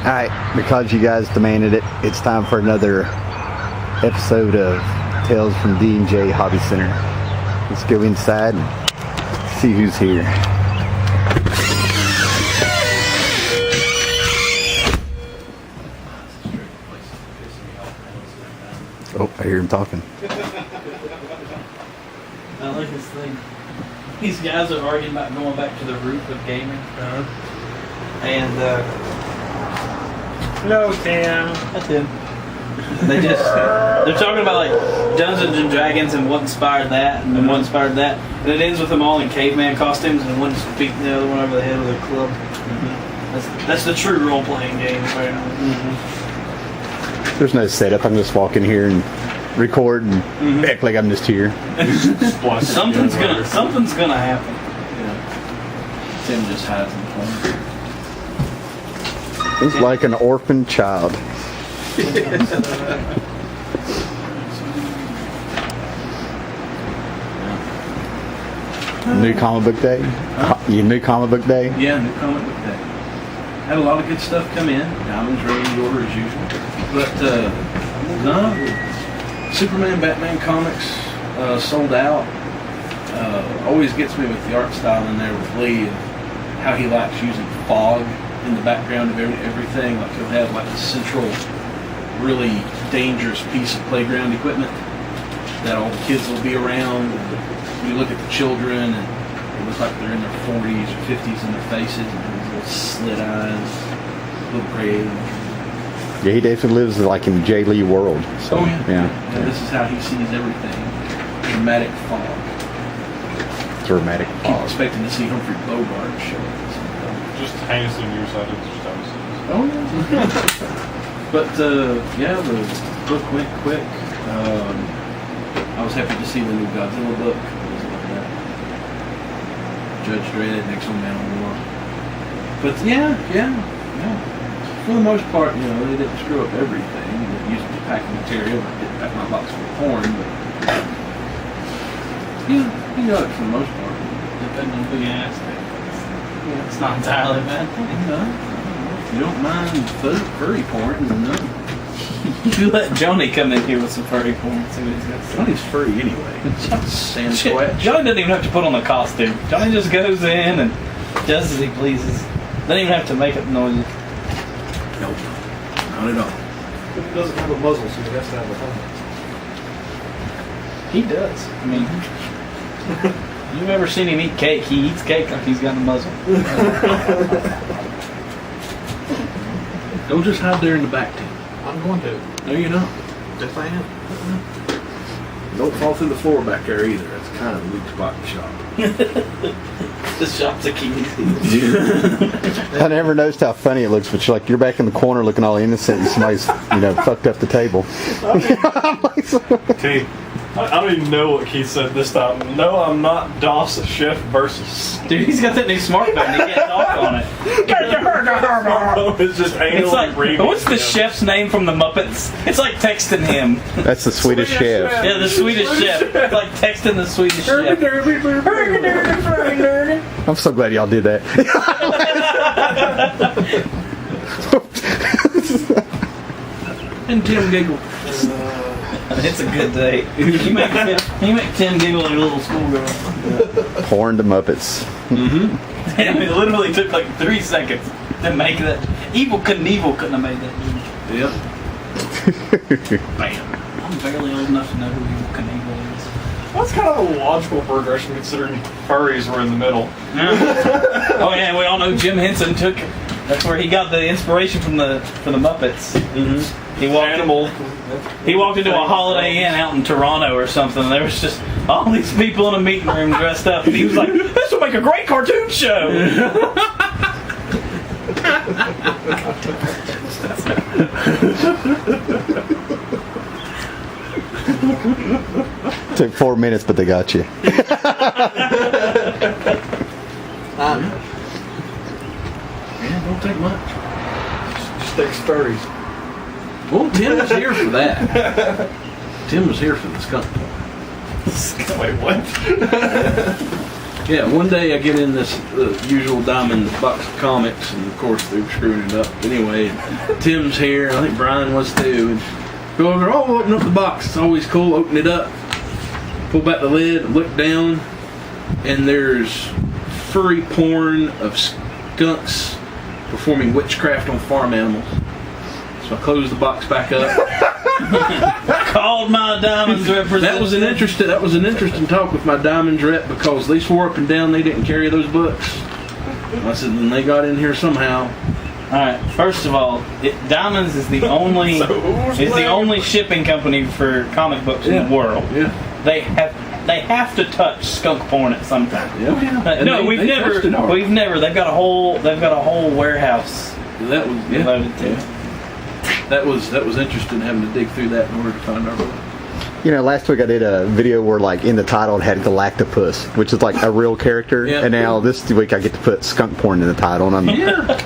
Alright, because you guys demanded it, it's time for another episode of Tales from D&J Hobby Center. Let's go inside and see who's here. Oh, I hear him talking. I like this thing. These guys are arguing about going back to the root of gaming. And, Hello, Tim. that's him. They're talking about like Dungeons and Dragons and what inspired that and what inspired that. And it ends with them all in caveman costumes and one's beating the other one over the head with a club. That's the true role-playing game, apparently. There's no setup. I'm just walking here and record and act like I'm just here. Something's gonna happen. Tim just hides in the corner. He's like an orphan child. New comic book day? New comic book day? Yeah, new comic book day. Had a lot of good stuff come in. Diamond's ready to order as usual. But, no. Superman, Batman comics sold out. Always gets me with the art style in there with Lee and how he likes using fog in the background of everything. Like he'll have like a central, really dangerous piece of playground equipment that all the kids will be around. And you look at the children and it looks like they're in their 40s or 50s in their faces and these little slit eyes, little gray. Yeah, he definitely lives like in J. Lee world. So, yeah. This is how he sees everything. Dramatic fog. Dramatic Keep fog. expecting to see Humphrey Bogart show up. Just heinously nearsighted. Oh, yeah. But, yeah, the book went quick. I was happy to see the new Godzilla book. Judge Dredd, Next on Man of War. But, yeah. For the most part, you know, they didn't screw up everything. They used the packing material. I didn't pack my box full of porn, but, yeah, you got it for the most part. Depending on who you ask. It's not entirely bad. If you don't mind furry porn, then no. You let Johnny come in here with some furry porn and see what he's got to say. Johnny's furry anyway. Sasquatch. Johnny doesn't even have to put on the costume. Johnny just goes in and does as he pleases. Doesn't even have to make up noises. Nope. Not at all. He doesn't have a muzzle, so he has to have a helmet. He does. I mean, you've ever seen him eat cake? He eats cake like he's got a muzzle. Don't just hide there in the back, Tim. I'm going to. No, you're not. Yes, I am. Don't fall through the floor back there either. That's kind of a weak spot in the shop. The shop's a key. I never noticed how funny it looks, but you're back in the corner looking all innocent and somebody's, fucked up the table. Team, I don't even know what Keith said this time. No, I'm not DOS Chef versus. Dude, he's got that new smartphone. He gets off on it. It's just It's like, what's the chef's name from the Muppets? It's like texting him. That's the Swedish chef. Yeah, the Swedish chef. It's like texting the Swedish chef. I'm so glad y'all did that. And Tim giggled. It's a good day. You make Tim giggle like a little schoolgirl. Porn to Muppets. And it literally took like 3 seconds to make that. Evil Knievel couldn't have made that. Yep. Bam. I'm barely old enough to know who Evil Knievel is. That's kind of a logical progression considering furries were in the middle. Oh yeah, we all know Jim Henson took. That's where he got the inspiration for the Muppets. He walked into a Holiday Inn out in Toronto or something. And there was just all these people in a meeting room dressed up, and he was like, "This will make a great cartoon show." Took 4 minutes, but they got you. Yeah, don't take much. Just takes furries. Well, Tim was here for that. Tim was here for the skunk. Wait, what? Yeah, one day I get in this usual Diamond box of comics, and of course they've screwed it up. Anyway, Tim's here, I think Brian was too. And go over, open up the box. It's always cool. Open it up, pull back the lid, look down, and there's furry porn of skunks performing witchcraft on farm animals. So I closed the box back up. Called my Diamonds representative. That was an interesting talk with my Diamonds rep, because they swore up and down they didn't carry those books. I said, then they got in here somehow. Alright, first of all, Diamonds is the only only shipping company for comic books in the world. Yeah. They have to touch skunk porn at some time. Yeah. No, we've never. They've got a whole warehouse That was devoted to it. That was interesting having to dig through that in order to find our book. You know, last week I did a video where, like, in the title it had Galactopus, which is like a real character, and now this week I get to put skunk porn in the title, and I'm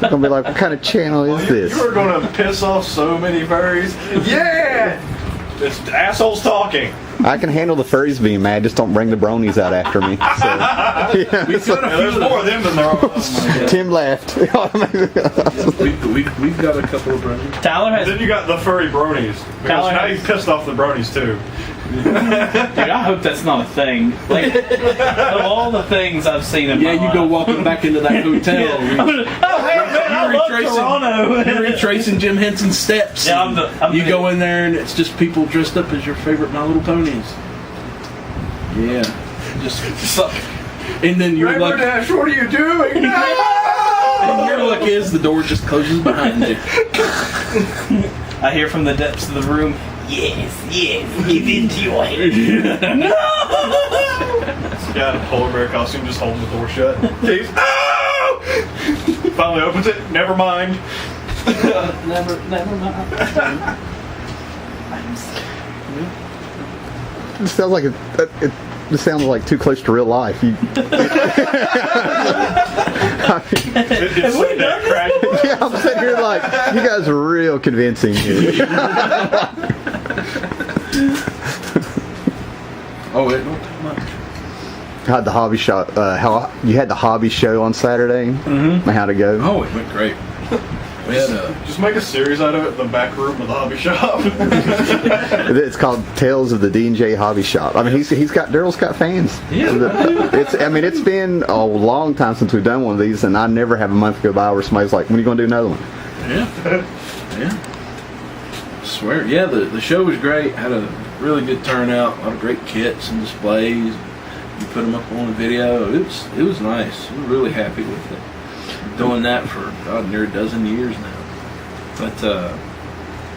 gonna be like, what kind of channel is this? You are gonna piss off so many furries. Yeah! It's assholes talking. I can handle the furries being mad, just don't bring the bronies out after me. So, There's more of them than there are. Tim laughed. We've got a couple of brothers. Tyler has. Then you got the furry bronies. Because now you've pissed off the bronies too. Dude, I hope that's not a thing. Like, of all the things I've seen in my life. You go walking back into that hotel. I love Toronto. You're retracing Jim Henson's steps. Yeah, you go in there and it's just people dressed up as your favorite My Little Ponies. Yeah. Just and then you're like, Dash, what are you doing? No! And your luck is the door just closes behind you. I hear from the depths of the room, yes, give into your head. No! This guy in a polar bear costume just holding the door shut. He's, no! Finally opens it, never mind. Never mind. It sounds like it sounds like too close to real life. It's like that crash. Yeah, I'm sitting here like, you guys are real convincing here. Oh, it don't take much. Had the hobby shop. You had the hobby show on Saturday. Mm-hmm. How'd it go? Oh, it went great. We had Just make a series out of it. The back room of the hobby shop. It's called Tales of the D&J Hobby Shop. I mean, Daryl's got fans. Yeah. It's been a long time since we've done one of these, and I never have a month go by where somebody's like, when are you going to do another one? Yeah. I swear. Yeah, the show was great. Had a really good turnout. A lot of great kits and displays. You put them up on the video. It was nice. We're really happy with it. Doing that for near a dozen years now. But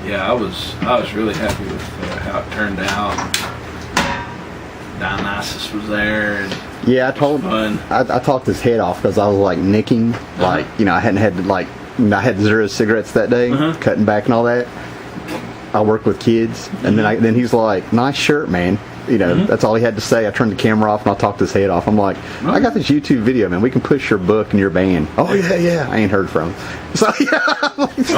yeah, I was really happy with how it turned out. Dionysus was there. And yeah, I talked his head off because I was like nicking, like, you know, I hadn't had I had 0 cigarettes that day, cutting back and all that. I work with kids, and then he's like, nice shirt, man. You know, that's all he had to say. I turned the camera off and I talked his head off. I'm like, I got this YouTube video, man. We can push your book and your band. Oh, yeah. I ain't heard from him. So, yeah. He's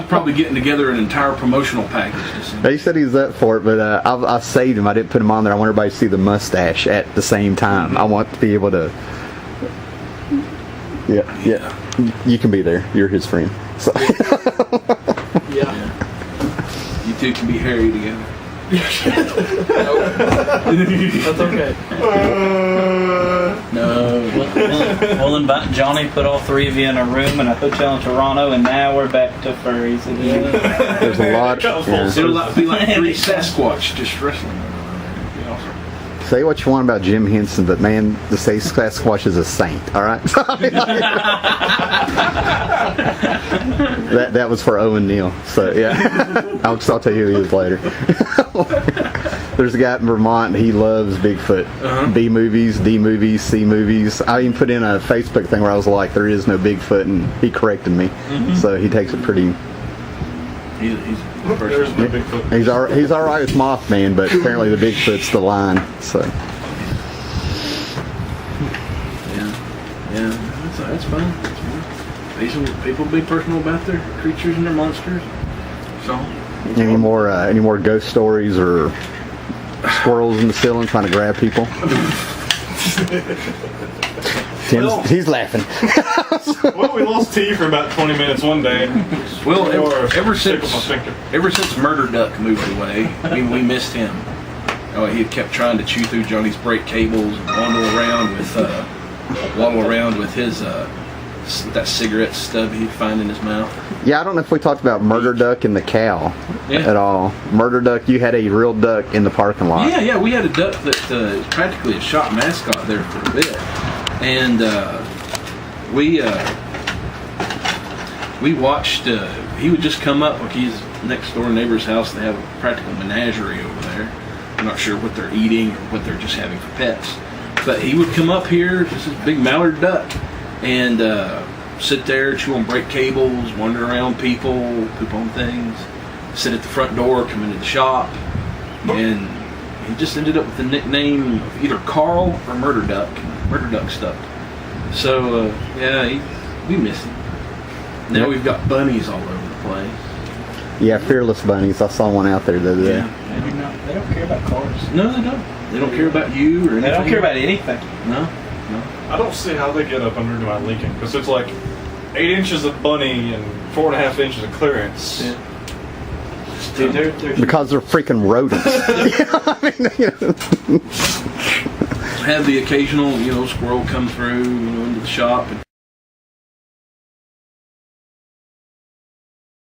probably getting together an entire promotional package. He said he's up for it, but I saved him. I didn't put him on there. I want everybody to see the mustache at the same time. I want to be able to... Yeah. You can be there. You're his friend. So. Yeah. You two can be hairy together. That's okay. No. We'll invite Johnny, put all 3 of you in a room in a hotel in Toronto, and now we're back to furries again. There's a lot. It'll be like 3 Sasquatch just wrestling. Say what you want about Jim Henson, but man, the Sasquatch is a saint. All right. that was for Owen Neal. So yeah, I'll tell you who he is later. There's a guy in Vermont. He loves Bigfoot. B movies, D movies, C movies. I even put in a Facebook thing where I was like, "There is no Bigfoot," and he corrected me. So he takes it pretty. There's no Bigfoot. He's all right with Mothman, but apparently the Bigfoot's the line. So. Yeah, that's fun. People be personal about their creatures and their monsters. So. Any more ghost stories or squirrels in the ceiling trying to grab people? He's laughing. Well, we lost T for about 20 minutes one day. Well, ever Tickle my since sphincter. Murder Duck moved away, I mean, we missed him. Oh, he had kept trying to chew through Johnny's brake cables and waddle around with his that cigarette stub he'd find in his mouth. Yeah, I don't know if we talked about Murder Duck and the cow Yeah. at all. Murder Duck, you had a real duck in the parking lot. Yeah, we had a duck that was practically a shop mascot there for a bit, and we watched. He would just come up, like he's next door neighbor's house. They have a practical menagerie over there. I'm not sure what they're eating or what they're just having for pets, but he would come up here, just this big mallard duck, and sit there, chew on brake cables, wander around people, poop on things, sit at the front door, come into the shop, and he just ended up with the nickname of either Carl or Murder Duck. Murder Duck stuck. So, we miss him. Now we've got bunnies all over the place. Yeah, fearless bunnies. I saw one out there the other day. Yeah. They don't care about cars. No, they don't. They don't care about you or anything. They don't care about anything. No. I don't see how they get up under my Lincoln because it's like 8 inches of bunny and 4.5 inches of clearance. Yeah. Dude, they're Because they're freaking rodents. Have the occasional, squirrel come through, into the shop and